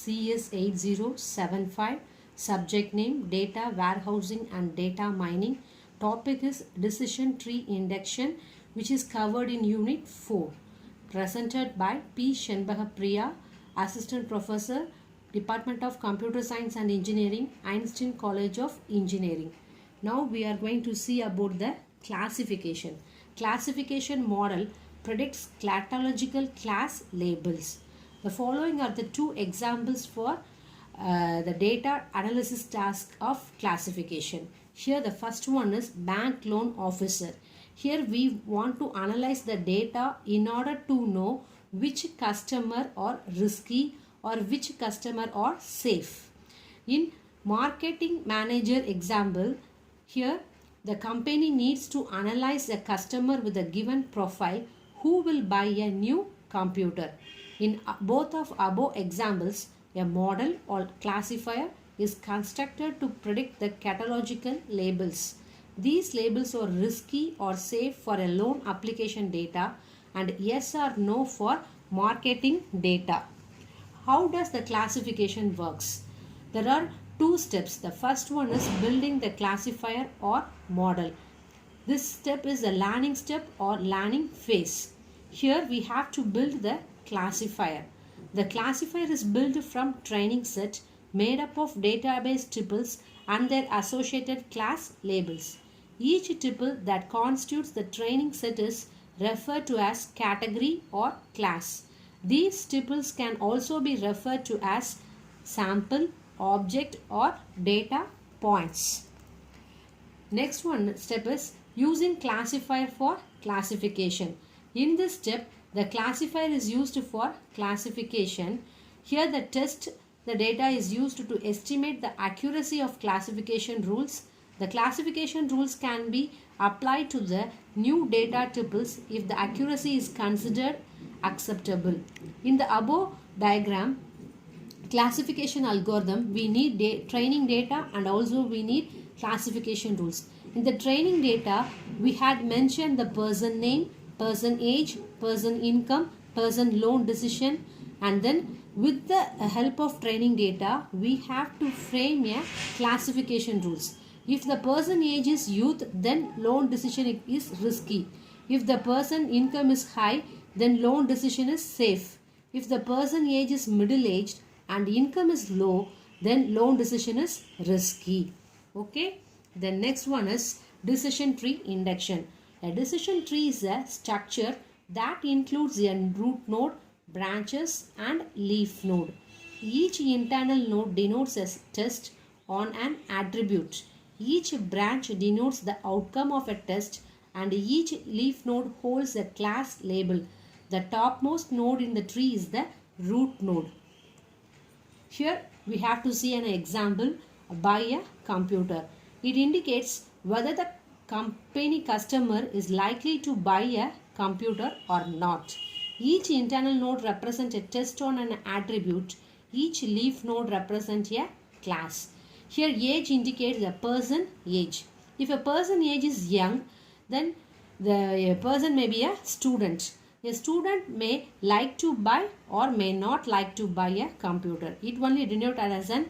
CS8075. Subject name Data Warehousing and Data Mining. Topic is Decision Tree Induction, which is covered in Unit 4. Presented by P. Shenbaga Priya, Assistant Professor, Department of Computer Science and Engineering, Einstein College of Engineering. Now we are going to see about the classification. Classification model predicts catalogable class labels. The following are the two examples for the data analysis task of classification. Here the first one is bank loan officer. Here we want to analyze the data in order to know which customer are risky or which customer are safe. In marketing manager example, here the company needs to analyze a customer with a given profile who will buy a new computer. In both of above examples, a model or classifier is constructed to predict the catalogable labels. These labels are risky or safe for a loan application data and yes or no for marketing data. How does the classification works? There are two steps. The first one is building the classifier or model. This step is a learning step or learning phase. Here we have to build the classifier. The classifier is built from training set made up of database tuples and their associated class labels. Each tuple that constitutes the training set is referred to as category or class. These tuples can also be referred to as sample, object or data points. Next one step is using classifier for classification. In this step, the classifier is used for classification. Here the data is used to estimate the accuracy of classification rules. The classification rules can be applied to the new data tuples if the accuracy is considered acceptable. In the above diagram, classification algorithm, we need training data and also we need classification rules. In the training data, we had mentioned the person name, person age, person income, person loan decision, and then with the help of training data, we have to frame a classification rules. If the person age is youth, then loan decision is risky. If the person income is high, then loan decision is safe. If the person age is middle aged and income is low, then loan decision is risky. Okay. The next one is decision tree induction. A decision tree is a structure that includes a root node, branches and leaf node. Each internal node denotes a test on an attribute. Each branch denotes the outcome of a test and each leaf node holds a class label. The topmost node in the tree is the root node. Here we have to see an example by a computer. It indicates whether the company customer is likely to buy a computer or not. Each internal node represents a test on an attribute. Each leaf node represents a class. Here age indicates a person age. If a person age is young, then the person may be a student. A student may like to buy or may not like to buy a computer. It only denotes as an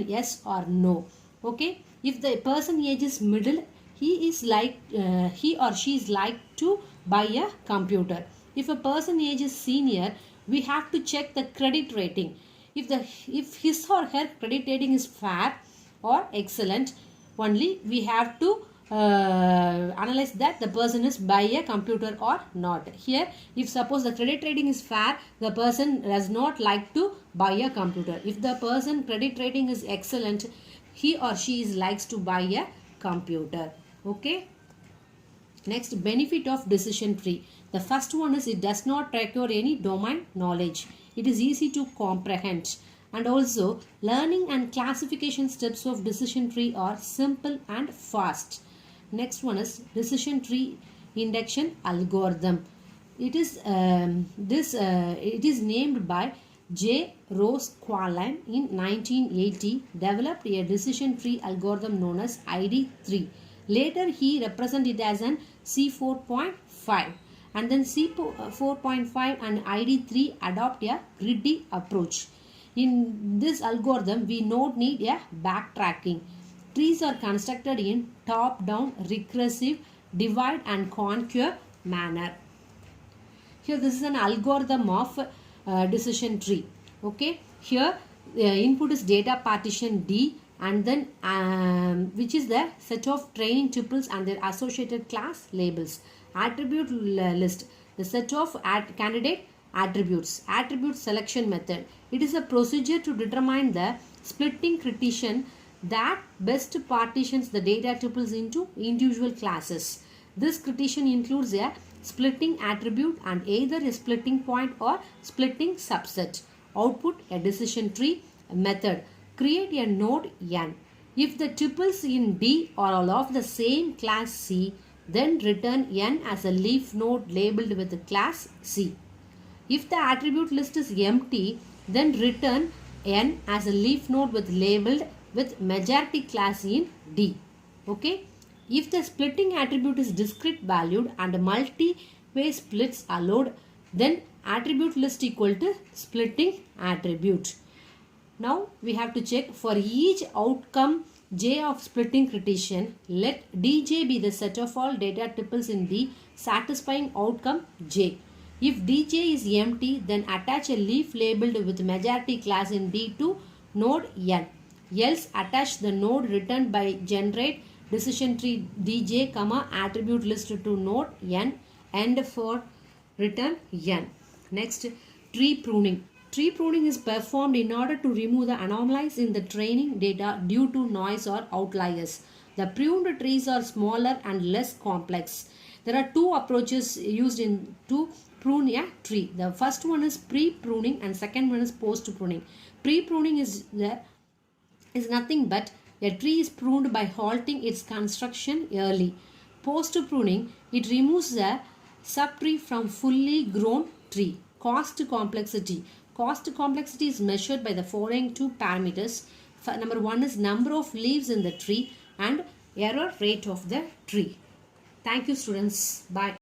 yes or no. Okay. If the person age is middle, he or she is like to buy a computer. If a person age is senior, we have to check the credit rating. If his or her credit rating is fair or excellent, only we have to analyze that the person is buy a computer or not. Here, if suppose the credit rating is fair, the person does not like to buy a computer. If the person credit rating is excellent, he or she likes to buy a computer. Okay. Next, benefit of decision tree. The first one is it does not require any domain knowledge. It is easy to comprehend. And also, learning and classification steps of decision tree are simple and fast. Next one is decision tree induction algorithm. It is named by J. Rosqualin in 1980, developed a decision tree algorithm known as ID3. Later, he represented it as an C4.5 and then C4.5 and ID3 adopt a greedy approach. In this algorithm, we don't need a backtracking. Trees are constructed in top-down, recursive, divide and conquer manner. Here this is an algorithm of decision tree. Okay, here input is data partition D, and then which is the set of training tuples and their associated class labels. Attribute list, the set of candidate attributes. Attribute selection method, it is a procedure to determine the splitting criterion that best partitions the data tuples into individual classes. This criterion includes a splitting attribute and either a splitting point or splitting subset. Output a decision tree method. Create a node n. If the tuples in D are all of the same class C, then return n as a leaf node labeled with class C. If the attribute list is empty, then return n as a leaf node with labeled with majority class in D. Okay. If the splitting attribute is discrete valued and multi-way splits allowed, then attribute list equal to splitting attribute. Now we have to check for each outcome J of splitting criterion, let Dj be the set of all data tuples in D satisfying outcome J. If Dj is empty, then attach a leaf labeled with majority class in D to node n. Else attach the node returned by generate decision tree Dj, attribute list to node n, and for return n. Next, tree pruning. Tree pruning is performed in order to remove the anomalies in the training data due to noise or outliers. The pruned trees are smaller and less complex. There are two approaches used to prune a tree. The first one is pre-pruning and second one is post-pruning. Pre-pruning is nothing but a tree is pruned by halting its construction early. Post-pruning, it removes the subtree from fully grown tree. Cost complexity. Cost complexity is measured by the following two parameters. Number one is number of leaves in the tree and error rate of the tree. Thank you, students. Bye.